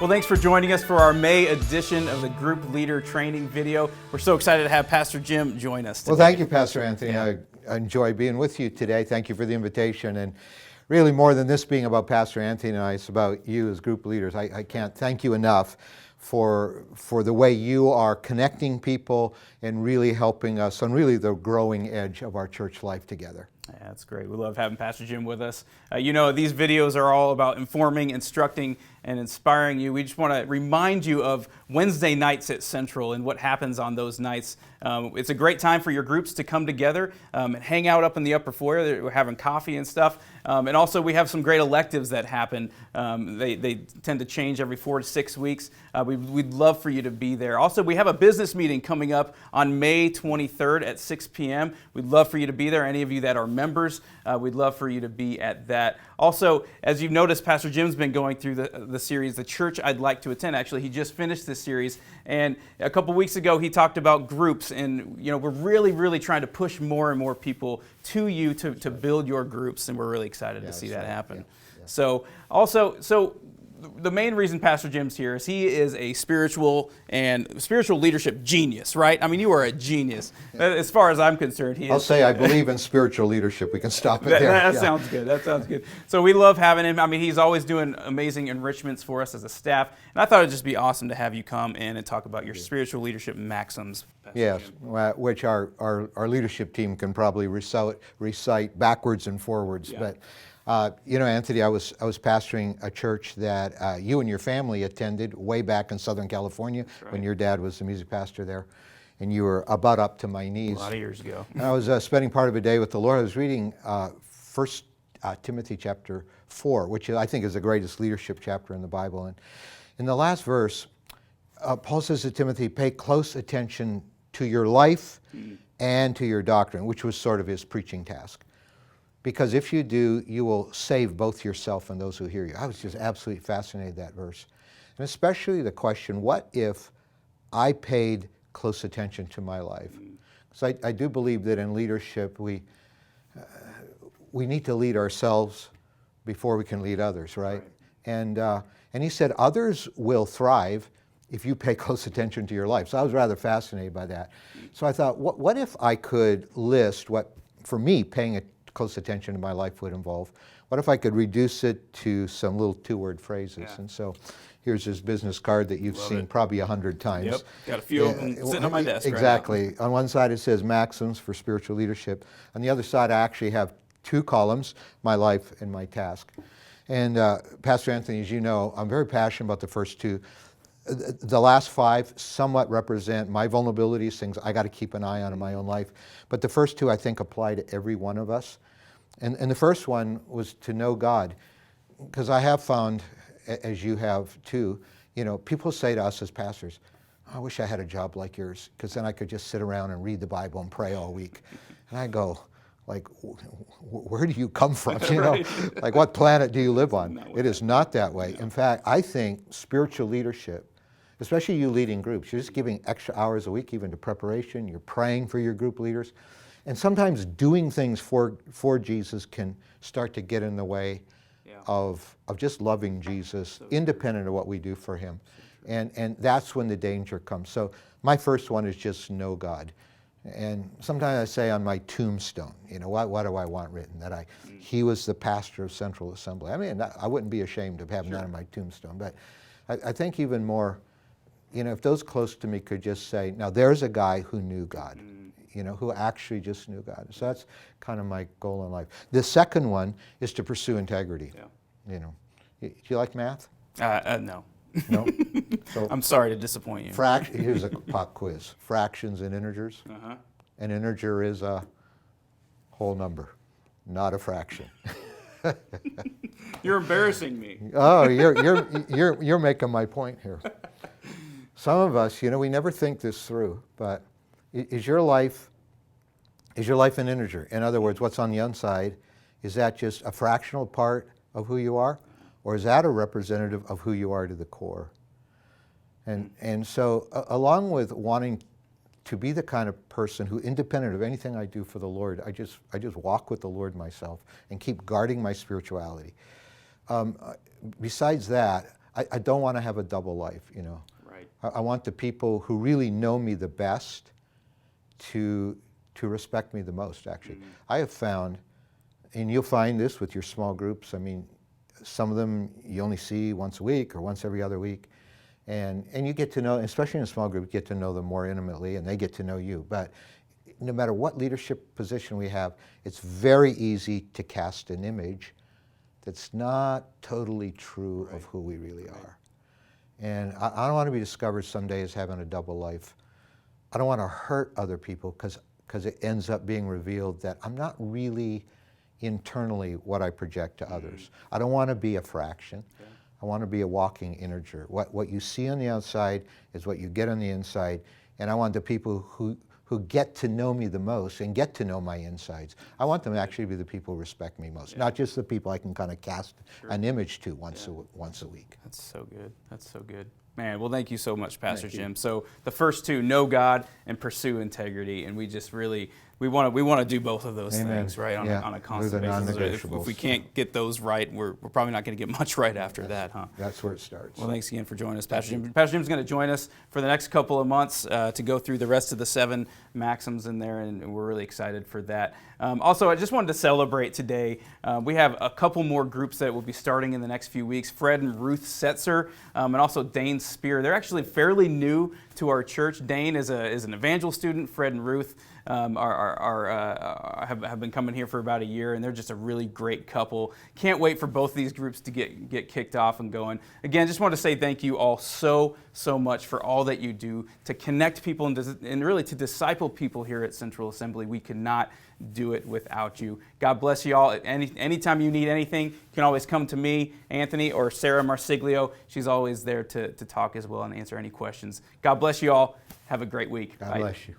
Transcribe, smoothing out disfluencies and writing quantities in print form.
Well, thanks for joining us for our May edition of the Group Leader Training video. We're so excited to have Pastor Jim join us today. Well, thank you, Pastor Anthony. Yeah. I enjoy being with you today. Thank you for the invitation. And really, more than this being about Pastor Anthony and I, it's about you as group leaders. I can't thank you enough for the way you are connecting people and really helping us on really the growing edge of our church life together. Yeah, that's great. We love having Pastor Jim with us. These videos are all about informing, instructing, and inspiring you. We just want to remind you of Wednesday nights at Central and what happens on those nights. It's a great time for your groups to come together and hang out up in the upper foyer. We're having coffee and stuff. And also we have some great electives that happen. They tend to change every 4 to 6 weeks. We'd love for you to be there. Also, we have a business meeting coming up on May 23rd at 6 p.m. We'd love for you to be there. Any of you that are members, we'd love for you to be at that. Also, as you've noticed, Pastor Jim's been going through the series, The Church I'd Like to Attend. Actually, he just finished this series. And a couple weeks ago, he talked about groups. And, we're really, really trying to push more and more people to you to build your groups. And we're really excited to see that happen. Yeah. So the main reason Pastor Jim's here is he is a spiritual leadership genius, right? I mean, you are a genius. As far as I'm concerned, I'll say I believe in spiritual leadership. We can stop it there. That sounds good. That sounds good. So we love having him. I mean, he's always doing amazing enrichments for us as a staff. And I thought it'd just be awesome to have you come in and talk about your spiritual leadership maxims. Yes, which our leadership team can probably recite backwards and forwards. Yeah. But Anthony, I was pastoring a church that you and your family attended way back in Southern California when your dad was the music pastor there, and you were about up to my knees. A lot of years ago. And I was spending part of a day with the Lord. I was reading 1 Timothy chapter 4, which I think is the greatest leadership chapter in the Bible. And in the last verse, Paul says to Timothy, pay close attention to your life and to your doctrine, which was sort of his preaching task. Because if you do, you will save both yourself and those who hear you. I was just absolutely fascinated with that verse. And especially the question, what if I paid close attention to my life? Because I do believe that in leadership, we need to lead ourselves before we can lead others, right? And he said, others will thrive if you pay close attention to your life. So I was rather fascinated by that. So I thought, what if I could list what, for me, paying close attention to my life would involve? What if I could reduce it to some little 2-word phrases? Yeah. And so here's this business card that you've seen probably 100 times. Yep, got a few of them sitting on my desk. Exactly. Right on one side it says maxims for spiritual leadership. On the other side I actually have 2 columns, my life and my task. And Pastor Anthony, as you know, I'm very passionate about the first 2. The last 5 somewhat represent my vulnerabilities, things I got to keep an eye on in my own life. But the first 2 I think apply to every one of us. And the first one was to know God. Because I have found, as you have too, people say to us as pastors, I wish I had a job like yours, because then I could just sit around and read the Bible and pray all week. And I go, like, where do you come from? Like, what planet do you live on? It is not that way. In fact, I think spiritual leadership, especially you leading groups, you're just giving extra hours a week even to preparation. You're praying for your group leaders. And sometimes doing things for Jesus can start to get in the way of just loving Jesus, independent of what we do for him. And that's when the danger comes. So my first one is just know God. And sometimes I say on my tombstone, what do I want written? That he was the pastor of Central Assembly. I mean, I wouldn't be ashamed of having that on my tombstone. But I think even more, if those close to me could just say, now there's a guy who knew God. Who actually just knew God. So that's kind of my goal in life. The second one is to pursue integrity. Yeah. Do you like math? No. No? So I'm sorry to disappoint you. Here's a pop quiz. Fractions and integers. An integer is a whole number, not a fraction. You're embarrassing me. Oh, you're making my point here. Some of us, we never think this through, but is your life an integer? In other words, what's on the inside, is that just a fractional part of who you are? Or is that a representative of who you are to the core? And so along with wanting to be the kind of person who, independent of anything I do for the Lord, I just walk with the Lord myself and keep guarding my spirituality. Besides that, I don't want to have a double life, you know. Right. I want the people who really know me the best to respect me the most, actually. I have found, and you'll find this with your small groups, I mean, some of them you only see once a week or once every other week, and you get to know, especially in a small group, you get to know them more intimately, and they get to know you. But no matter what leadership position we have, it's very easy to cast an image that's not totally true of who we really are. And I don't want to be discovered someday as having a double life. I don't want to hurt other people because it ends up being revealed that I'm not really internally what I project to others. I don't want to be a fraction. Okay. I want to be a walking integer. What you see on the outside is what you get on the inside, and I want the people who get to know me the most and get to know my insides. I want them to actually be the people who respect me most, not just the people I can kind of cast an image to once a week. That's so good. That's so good. Man, well, thank you so much, Pastor Jim. So the first two, know God and pursue integrity, and we just really we want to do both of those things, right, on a constant basis. If we can't get those right, we're probably not going to get much right after that, huh? That's where it starts. Well, thanks again for joining us, Pastor Jim. Pastor Jim's going to join us for the next couple of months to go through the rest of the 7 maxims in there, and we're really excited for that. Also, I just wanted to celebrate today. We have a couple more groups that will be starting in the next few weeks. Fred and Ruth Setzer, and also Dane Spear. They're actually fairly new to our church. Dane is an evangel student. Fred and Ruth have been coming here for about a year, and they're just a really great couple. Can't wait for both of these groups to get kicked off and going. Again, just want to say thank you all so much for all that you do to connect people and really to disciple people here at Central Assembly. We could not do it without you. God bless you all. Anytime you need anything, you can always come to me, Anthony, or Sarah Marsiglio. She's always there to talk as well and answer any questions. God bless you all. Have a great week. God bless you.